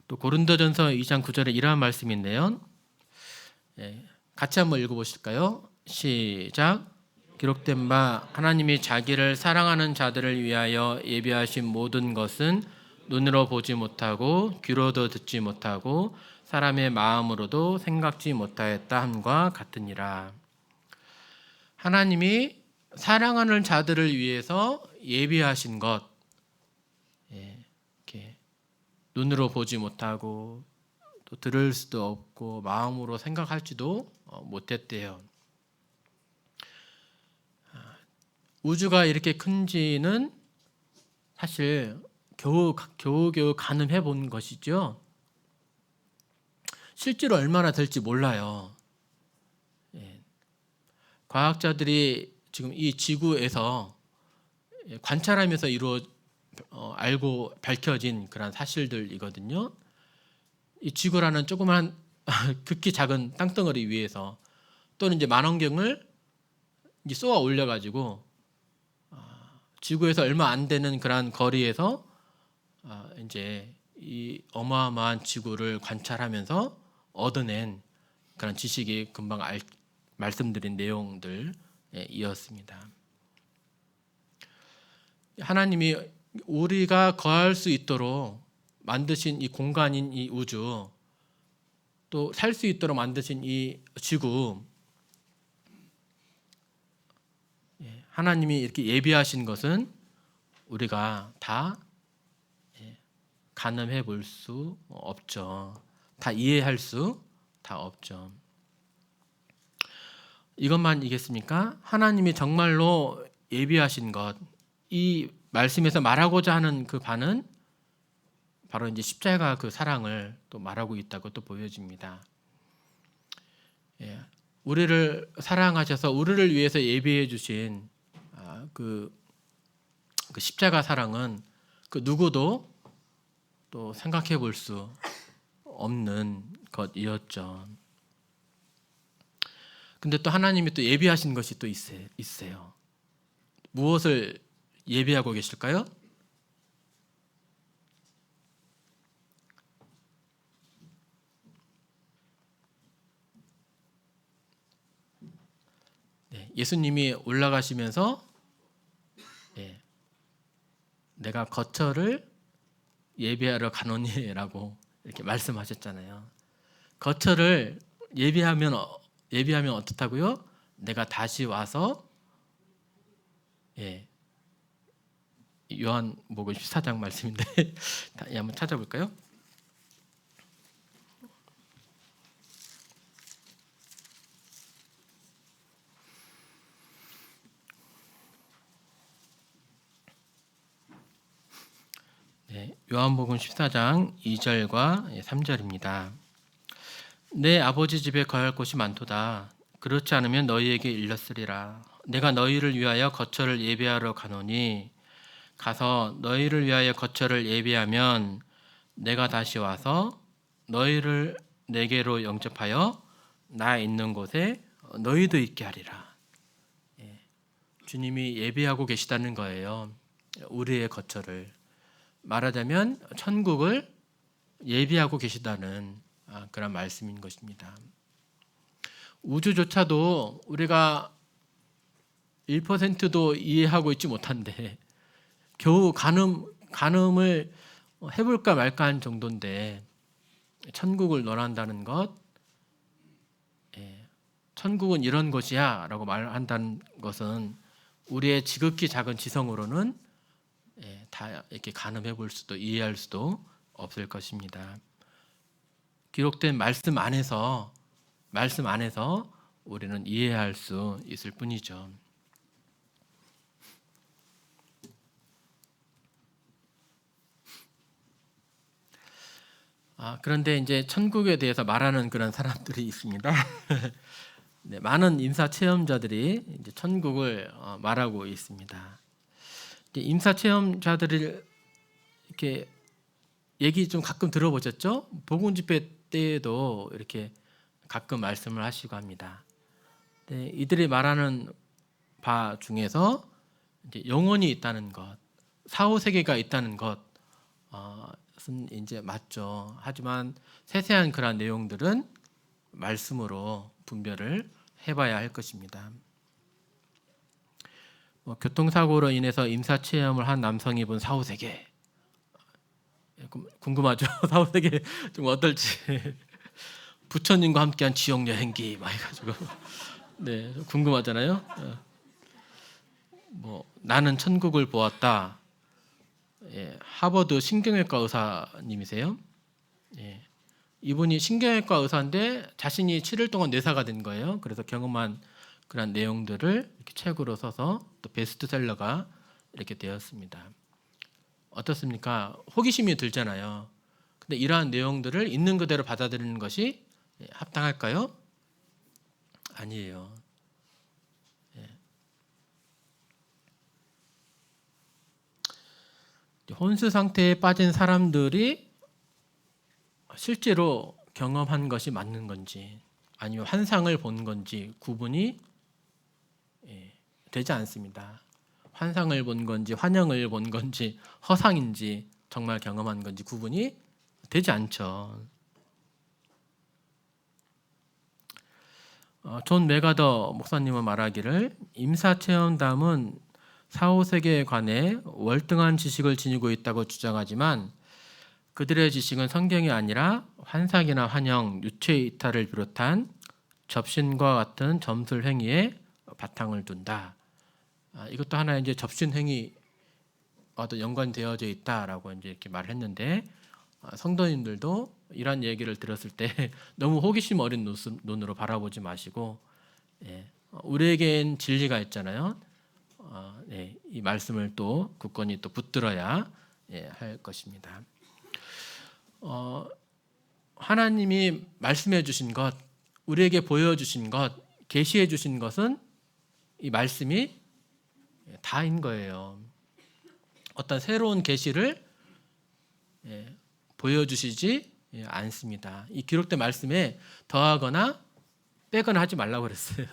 또 고린도전서 2장 9절에 이러한 말씀이 있네요. 같이 한번 읽어보실까요? 시작. 기록된 바 하나님이 자기를 사랑하는 자들을 위하여 예비하신 모든 것은 눈으로 보지 못하고 귀로도 듣지 못하고 사람의 마음으로도 생각지 못하였다 함과 같으니라. 하나님이 사랑하는 자들을 위해서 예비하신 것, 이렇게 눈으로 보지 못하고 또 들을 수도 없고 마음으로 생각할지도 못했대요. 우주가 이렇게 큰지는 사실 겨우 가늠해 본 것이죠. 실제로 얼마나 될지 몰라요. 과학자들이 지금 이 지구에서 관찰하면서 알고 밝혀진 그런 사실들이거든요. 이 지구라는 조그만 극히 작은 땅덩어리 위에서 또는 이제 만원경을 이제 쏘아 올려가지고 지구에서 얼마 안 되는 그런 거리에서 이제 이 어마어마한 지구를 관찰하면서 얻어낸 그런 지식이 금방 말씀드린 내용들이었습니다. 하나님이 우리가 거할 수 있도록 만드신 이 공간인 이 우주, 또 살 수 있도록 만드신 이 지구, 하나님이 이렇게 예비하신 것은 우리가 다 가늠해 볼 수 없죠. 다 이해할 수 다 없죠. 이것만이겠습니까? 하나님이 정말로 예비하신 것, 이 말씀에서 말하고자 하는 그 바는 바로 이제 십자가 그 사랑을 또 말하고 있다고 또 보여집니다. 우리를 사랑하셔서 우리를 위해서 예비해 주신 그 십자가 사랑은 그 누구도 또 생각해 볼 수 없는 것이었죠. 근데 또 하나님이 또 예비하신 것이 또 있어요. 무엇을 예비하고 계실까요? 예수님이 올라가시면서 내가 거처를 예비하러 가노니라고 이렇게 말씀하셨잖아요. 거처를 예비하면 어떻다고요? 내가 다시 와서 요한복음 14장 말씀인데 한번 찾아볼까요? 네, 요한복음 14장 2절과 3절입니다. 내 아버지 집에 거할 곳이 많도다. 그렇지 않으면 너희에게 일렀으리라. 내가 너희를 위하여 거처를 예비하러 가노니 가서 너희를 위하여 거처를 예비하면 내가 다시 와서 너희를 내게로 영접하여 나 있는 곳에 너희도 있게 하리라. 주님이 예비하고 계시다는 거예요. 우리의 거처를. 말하자면 천국을 예비하고 계시다는 그런 말씀인 것입니다. 우주조차도 우리가 1%도 이해하고 있지 못한데 겨우 가늠을 해볼까 말까 한 정도인데 천국을 논한다는 것, 천국은 이런 것이야 라고 말한다는 것은 우리의 지극히 작은 지성으로는 다 이렇게 가늠해 볼 수도 이해할 수도 없을 것입니다. 기록된 말씀 안에서 우리는 이해할 수 있을 뿐이죠. 그런데 이제 천국에 대해서 말하는 그런 사람들이 있습니다. 네, 많은 임사 체험자들이 이제 천국을 말하고 있습니다. 임사 체험자들을 이렇게 얘기 좀 가끔 들어보셨죠? 복음 집회 때에도 이렇게 가끔 말씀을 하시고 합니다. 네, 이들이 말하는 바 중에서 이제 영혼이 있다는 것, 사후 세계가 있다는 것은 이제 맞죠. 하지만 세세한 그런 내용들은 말씀으로 분별을 해봐야 할 것입니다. 교통사고로 인해서 임사 체험을 한 남성이 본 사후 세계 궁금하죠? 사후 세계 좀 어떨지. 부처님과 함께한 지옥 여행기 막 해가지고 네 궁금하잖아요. 나는 천국을 보았다. 하버드 신경외과 의사님이세요. 이분이 신경외과 의사인데 자신이 7일 동안 뇌사가 된 거예요. 그래서 경험한 그런 내용들을 이렇게 책으로 써서 또 베스트셀러가 이렇게 되었습니다. 어떻습니까? 호기심이 들잖아요. 근데 이러한 내용들을 있는 그대로 받아들이는 것이 합당할까요? 아니에요. 혼수 상태에 빠진 사람들이 실제로 경험한 것이 맞는 건지 아니면 환상을 본 건지 구분이 되지 않습니다. 환상을 본 건지 환영을 본 건지 허상인지 정말 경험한 건지 구분이 되지 않죠. 존 메가더 목사님은 말하기를 임사체험담은 사후세계에 관해 월등한 지식을 지니고 있다고 주장하지만 그들의 지식은 성경이 아니라 환상이나 환영, 유체 이탈을 비롯한 접신과 같은 점술 행위에 바탕을 둔다. 이것도 하나의 이제 접신 행위와도 연관되어져 있다라고 이제 이렇게 말했는데 성도님들도 이런 얘기를 들었을 때 너무 호기심 어린 눈으로 바라보지 마시고 우리에겐 진리가 있잖아요. 이 말씀을 또 굳건히 또 붙들어야 할 것입니다. 하나님이 말씀해 주신 것, 우리에게 보여주신 것, 계시해 주신 것은 이 말씀이 다인 거예요. 어떤 새로운 계시를 보여주시지 않습니다. 이 기록된 말씀에 더하거나 빼거나 하지 말라고 그랬어요.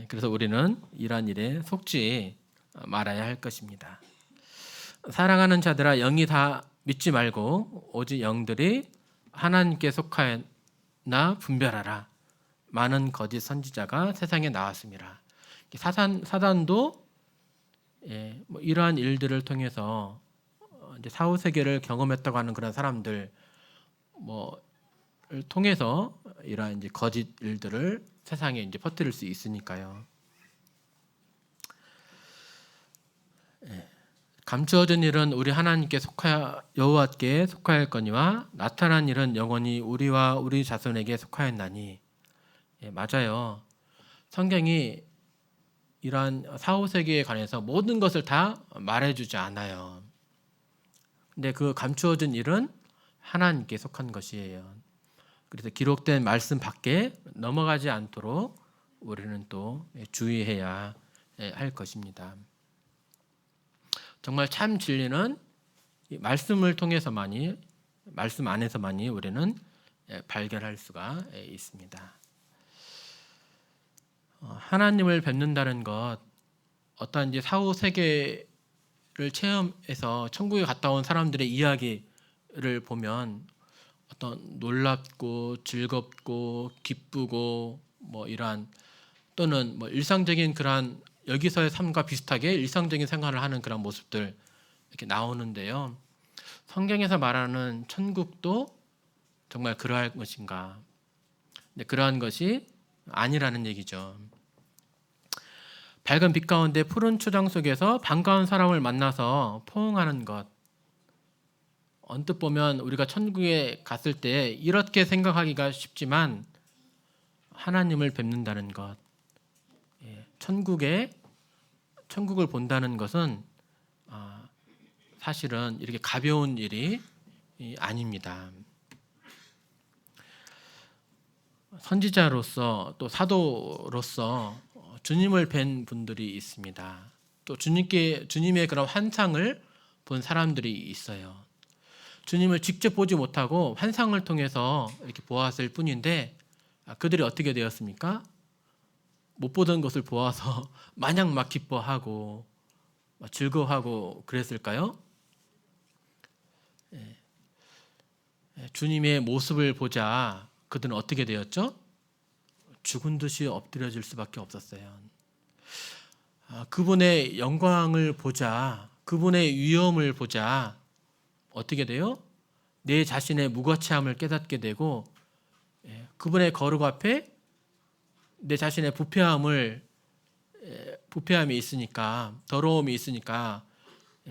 그래서 우리는 이러한 일에 속지 말아야 할 것입니다. 사랑하는 자들아 영이 다 믿지 말고 오직 영들이 하나님께 속하였나 분별하라. 많은 거짓 선지자가 세상에 나왔습니다. 사단도 이러한 일들을 통해서 이제 사후 세계를 경험했다고 하는 그런 사람들 통해서 이러한 이제 거짓 일들을 세상에 이제 퍼뜨릴 수 있으니까요. 감추어진 일은 우리 하나님께 여호와께 속하였거니와 나타난 일은 영원히 우리와 우리 자손에게 속하였나니. 맞아요. 성경이 이러한 사후 세계에 관해서 모든 것을 다 말해주지 않아요. 근데 그 감추어진 일은 하나님께 속한 것이에요. 그래서 기록된 말씀 밖에 넘어가지 않도록 우리는 또 주의해야 할 것입니다. 정말 참 진리는 말씀을 통해서만이, 말씀 안에서만이 우리는 발견할 수가 있습니다. 하나님을 뵙는다는 것, 어떤 이제 사후 세계를 체험해서 천국에 갔다 온 사람들의 이야기를 보면 어떤 놀랍고 즐겁고 기쁘고 뭐 이러한, 또는 뭐 일상적인 그러한 여기서의 삶과 비슷하게 일상적인 생활을 하는 그런 모습들 이렇게 나오는데요. 성경에서 말하는 천국도 정말 그러할 것인가? 근데 그러한 것이 아니라는 얘기죠. 밝은 빛 가운데 푸른 초장 속에서 반가운 사람을 만나서 포옹하는 것, 언뜻 보면 우리가 천국에 갔을 때 이렇게 생각하기가 쉽지만 하나님을 뵙는다는 것, 천국을 본다는 것은 사실은 이렇게 가벼운 일이 아닙니다. 선지자로서 또 사도로서 주님을 뵌 분들이 있습니다. 또 주님의 그런 환상을 본 사람들이 있어요. 주님을 직접 보지 못하고 환상을 통해서 이렇게 보았을 뿐인데 그들이 어떻게 되었습니까? 못 보던 것을 보아서 마냥 막 기뻐하고 막 즐거워하고 그랬을까요? 주님의 모습을 보자 그들은 어떻게 되었죠? 죽은 듯이 엎드려질 수밖에 없었어요. 그분의 영광을 보자, 그분의 위엄을 보자, 어떻게 돼요? 내 자신의 무거치함을 깨닫게 되고 그분의 거룩 앞에 내 자신의 부패함이 있으니까, 더러움이 있으니까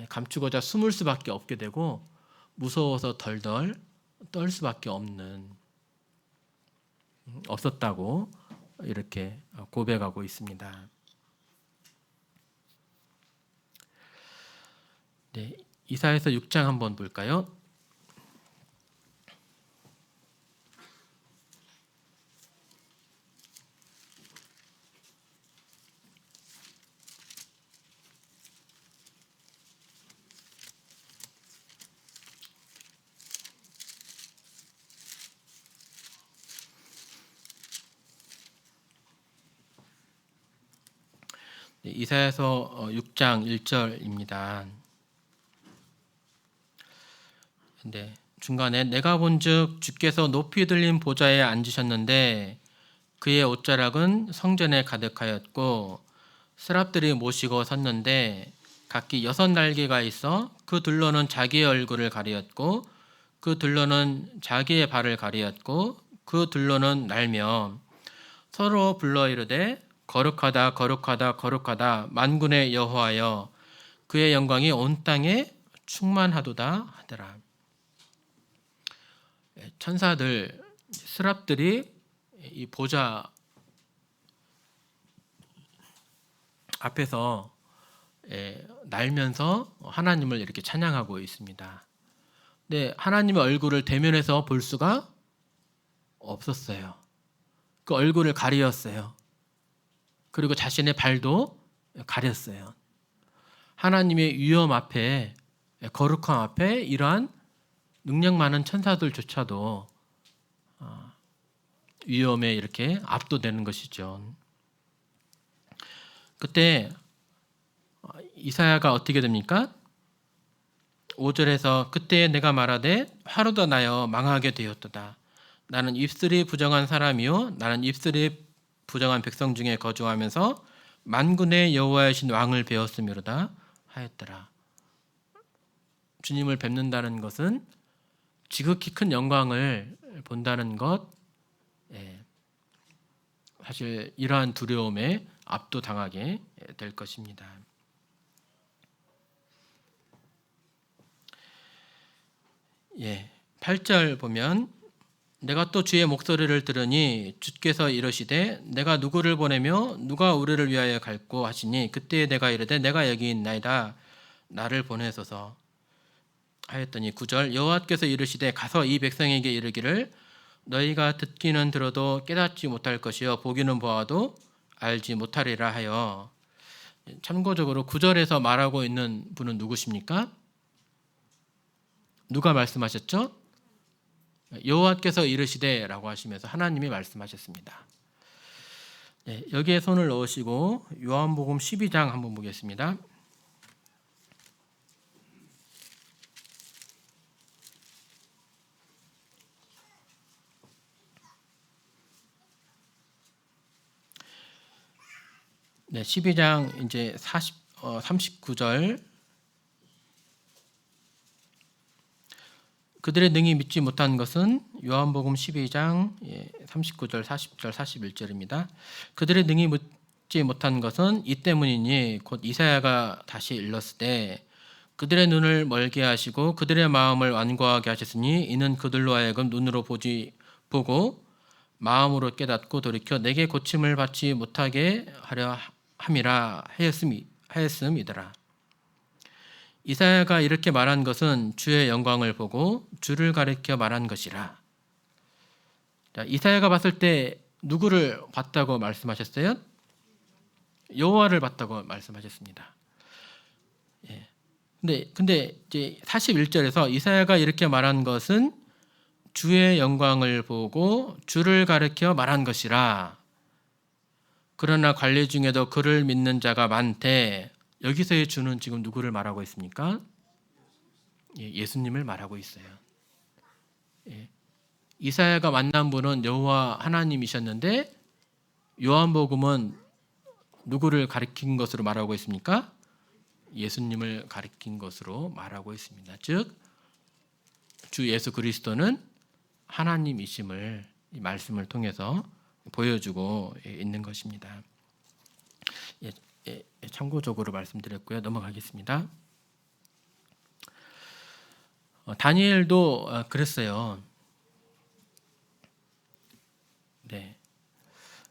감추고자 숨을 수밖에 없게 되고 무서워서 덜덜 떨 수밖에 없었다고 이렇게 고백하고 있습니다. 네, 이사야서 6장 한번 볼까요? 이사야서 6장 1절입니다. 근데 중간에 내가 본즉 주께서 높이 들린 보좌에 앉으셨는데 그의 옷자락은 성전에 가득하였고 스랍들이 모시고 섰는데 각기 6날개가 있어 그 둘로는 자기의 얼굴을 가리었고 그 둘로는 자기의 발을 가리었고 그 둘로는 날며 서로 불러 이르되 거룩하다 거룩하다 거룩하다 만군의 여호와여 그의 영광이 온 땅에 충만하도다 하더라. 천사들, 스랍들이 이 보좌 앞에서 날면서 하나님을 이렇게 찬양하고 있습니다. 근데 하나님의 얼굴을 대면해서 볼 수가 없었어요. 그 얼굴을 가리었어요. 그리고 자신의 발도 가렸어요. 하나님의 위엄 앞에, 거룩함 앞에 이러한 능력 많은 천사들조차도 위엄에 이렇게 압도되는 것이죠. 그때 이사야가 어떻게 됩니까? 5절에서 그때 내가 말하되 화로다 나여 망하게 되었도다. 나는 입술이 부정한 사람이요 나는 입술이 부정한 백성 중에 거주하면서 만군의 여호와이신 왕을 배웠음이로다 하였더라. 주님을 뵙는다는 것은 지극히 큰 영광을 본다는 것, 사실 이러한 두려움에 압도당하게 될 것입니다. 예, 8절 보면 내가 또 주의 목소리를 들으니 주께서 이르시되 내가 누구를 보내며 누가 우리를 위하여 갈고 하시니 그때 내가 이르되 내가 여기 있나이다 나를 보내소서. 하였더니 9절 여호와께서 이르시되 가서 이 백성에게 이르기를 너희가 듣기는 들어도 깨닫지 못할 것이요 보기는 보아도 알지 못하리라 하여. 참고적으로 9절에서 말하고 있는 분은 누구십니까? 누가 말씀하셨죠? 여호와께서 이르시되라고 하시면서 하나님이 말씀하셨습니다. 네, 여기에 손을 넣으시고 요한복음 12장 한번 보겠습니다. 네, 12장 이제 39절 그들의 능히 믿지 못한 것은 요한복음 12장 39절, 40절, 41절입니다. 그들의 능히 믿지 못한 것은 이 때문이니 곧 이사야가 다시 일렀으되 그들의 눈을 멀게 하시고 그들의 마음을 완고하게 하셨으니 이는 그들로 하여금 눈으로 보고 마음으로 깨닫고 돌이켜 내게 고침을 받지 못하게 하려 함이라 하였음이더라. 이사야가 이렇게 말한 것은 주의 영광을 보고 주를 가리켜 말한 것이라. 자, 이사야가 봤을 때 누구를 봤다고 말씀하셨어요? 여호와를 봤다고 말씀하셨습니다. 예. 근데 이제 41절에서 이사야가 이렇게 말한 것은 주의 영광을 보고 주를 가리켜 말한 것이라. 그러나 관리 중에도 그를 믿는 자가 많대. 여기서의 주는 지금 누구를 말하고 있습니까? 예수님을 말하고 있어요. 이사야가 만난 분은 여호와 하나님이셨는데 요한복음은 누구를 가리킨 것으로 말하고 있습니까? 예수님을 가리킨 것으로 말하고 있습니다. 즉, 주 예수 그리스도는 하나님이심을 이 말씀을 통해서 보여주고 있는 것입니다. 참고적으로 말씀드렸고요. 넘어가겠습니다. 다니엘도 그랬어요. 네.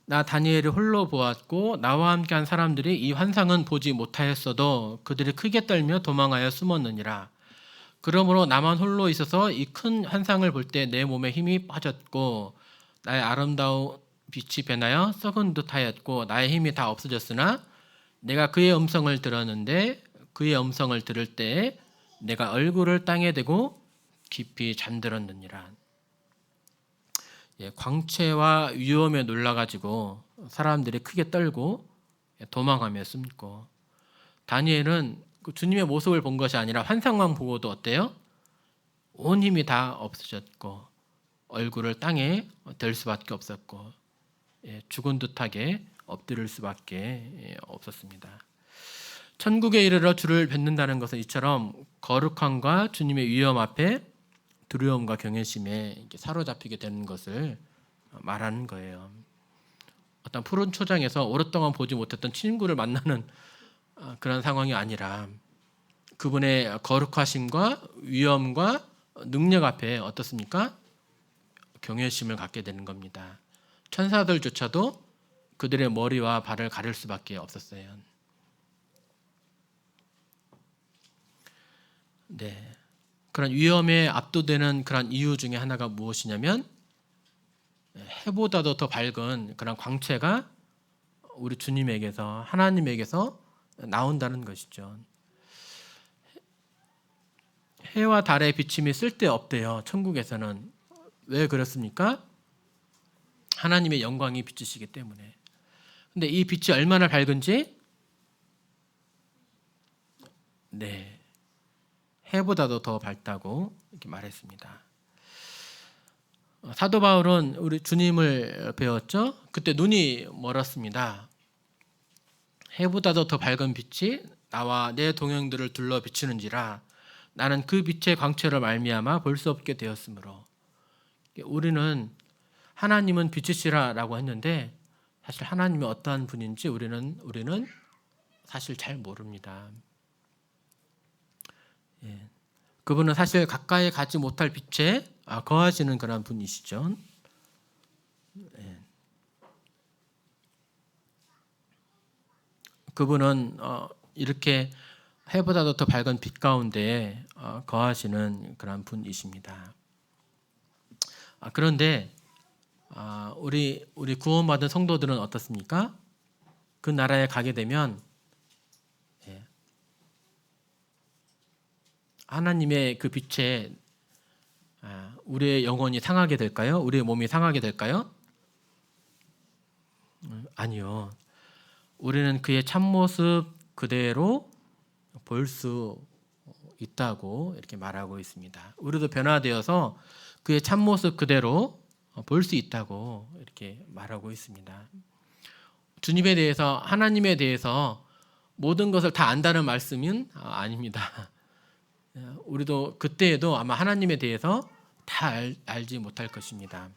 나 다니엘이 홀로 보았고 나와 함께한 사람들이 이 환상은 보지 못하였어도 그들이 크게 떨며 도망하여 숨었느니라. 그러므로 나만 홀로 있어서 이 큰 환상을 볼 때 내 몸에 힘이 빠졌고 나의 아름다운 빛이 변하여 썩은 듯하였고 나의 힘이 다 없어졌으나 내가 그의 음성을 들었는데 그의 음성을 들을 때 내가 얼굴을 땅에 대고 깊이 잠들었느니라. 광채와 위험에 놀라가지고 사람들이 크게 떨고 도망하며 숨고, 다니엘은 주님의 모습을 본 것이 아니라 환상만 보고도 어때요? 온 힘이 다 없어졌고 얼굴을 땅에 댈 수밖에 없었고 죽은 듯하게 엎드릴 수밖에 없었습니다. 천국에 이르러 주를 뵙는다는 것은 이처럼 거룩함과 주님의 위엄 앞에 두려움과 경외심에 사로잡히게 되는 것을 말하는 거예요. 어떤 푸른 초장에서 오랫동안 보지 못했던 친구를 만나는 그런 상황이 아니라 그분의 거룩하심과 위엄과 능력 앞에 어떻습니까? 경외심을 갖게 되는 겁니다. 천사들조차도 그들의 머리와 발을 가릴 수밖에 없었어요. 네. 그런 위험에 압도되는 그런 이유 중에 하나가 무엇이냐면 해보다도 더 밝은 그런 광채가 우리 주님에게서, 하나님에게서 나온다는 것이죠. 해와 달의 비침이 쓸데없대요. 천국에서는. 왜 그렇습니까? 하나님의 영광이 비치시기 때문에. 근데 이 빛이 얼마나 밝은지, 네, 해보다도 더 밝다고 이렇게 말했습니다. 사도 바울은 우리 주님을 배웠죠. 그때 눈이 멀었습니다. 해보다도 더 밝은 빛이 나와 내 동행들을 둘러 비추는지라 나는 그 빛의 광채로 말미암아 볼 수 없게 되었으므로. 우리는 하나님은 빛이시라라고 했는데 사실 하나님이 어떠한 분인지 우리는 사실 잘 모릅니다. 그분은 사실 가까이 가지 못할 빛에 거하시는 그런 분이시죠. 그분은 이렇게 해보다도 더 밝은 빛 가운데 거하시는 그런 분이십니다. 그런데 우리 구원받은 성도들은 어떻습니까? 그 나라에 가게 되면 하나님의 그 빛에 우리의 영혼이 상하게 될까요? 우리의 몸이 상하게 될까요? 아니요. 우리는 그의 참모습 그대로 볼 수 있다고 이렇게 말하고 있습니다. 우리도 변화되어서 그의 참모습 그대로 볼 수 있다고 이렇게 말하고 있습니다. 주님에 대해서, 하나님에 대해서 모든 것을 다 안다는 말씀은 아닙니다. 우리도 그때에도 아마 하나님에 대해서 다 알지 못할 것입니다.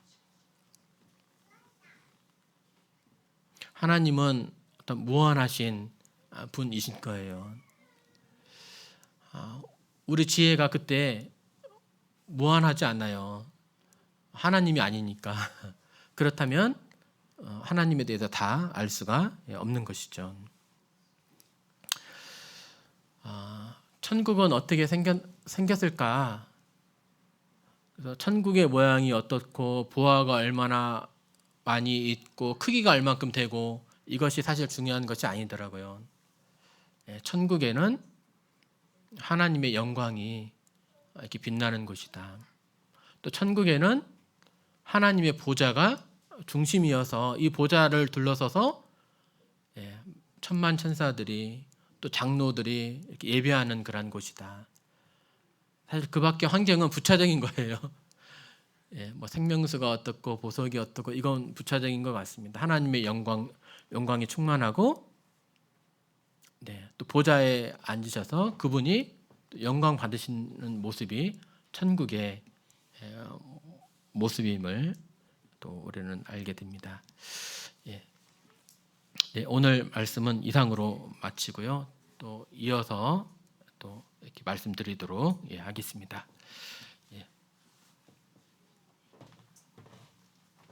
하나님은 어떤 무한하신 분이신 거예요. 우리 지혜가 그때 무한하지 않아요. 하나님이 아니니까. 그렇다면 하나님에 대해서 다 알 수가 없는 것이죠. 천국은 어떻게 생겼을까? 그래서 천국의 모양이 어떻고 보화가 얼마나 많이 있고 크기가 얼만큼 되고 이것이 사실 중요한 것이 아니더라고요. 천국에는 하나님의 영광이 이렇게 빛나는 곳이다. 또 천국에는 하나님의 보좌가 중심이어서 이 보좌를 둘러서서 천만 천사들이 또 장로들이 이렇게 예배하는 그런 곳이다. 사실 그 밖에 환경은 부차적인 거예요. 뭐 생명수가 어떻고 보석이 어떻고 이건 부차적인 것 같습니다. 하나님의 영광이 충만하고 또 보좌에 앉으셔서 그분이 영광 받으시는 모습이 천국의 모습임을 또 우리는 알게 됩니다. 오늘 말씀은 이상으로 마치고요. 또 이어서 또 이렇게 말씀드리도록 하겠습니다.